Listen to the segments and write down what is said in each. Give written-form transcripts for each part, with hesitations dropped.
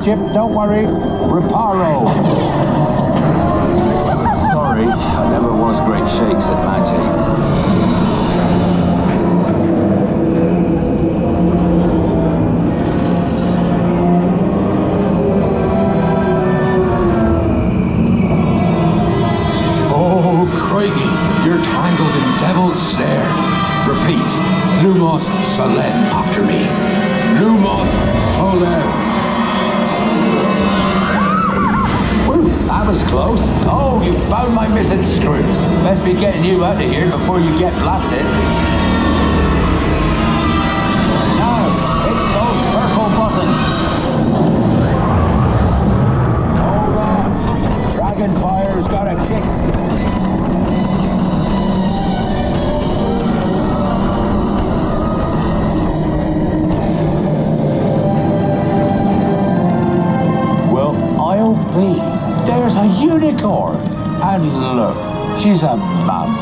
Chip, don't worry. Reparo. Sorry, I never was great shakes at magic. Oh, Craigie, you're tangled in Devil's Snare. Repeat, Lumos Solem after me. Lumos Solem. That was close. Oh, you found my missing screws. Best be getting you out of here before you get blasted. Now, hit those purple buttons. Hold on. Dragonfire's got a kick. Well, I'll be. There's a unicorn, and look, she's a mum.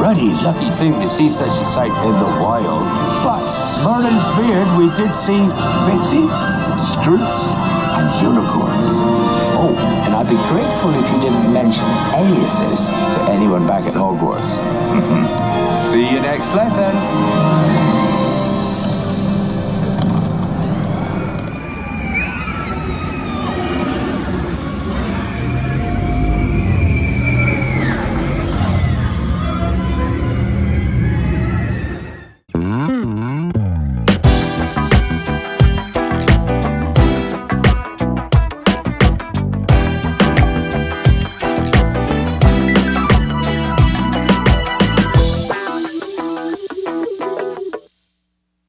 Really lucky thing to see such a sight in the wild. But Merlin's beard, we did see Pixie, Scroots, and unicorns. Oh, and I'd be grateful if you didn't mention any of this to anyone back at Hogwarts. See you next lesson.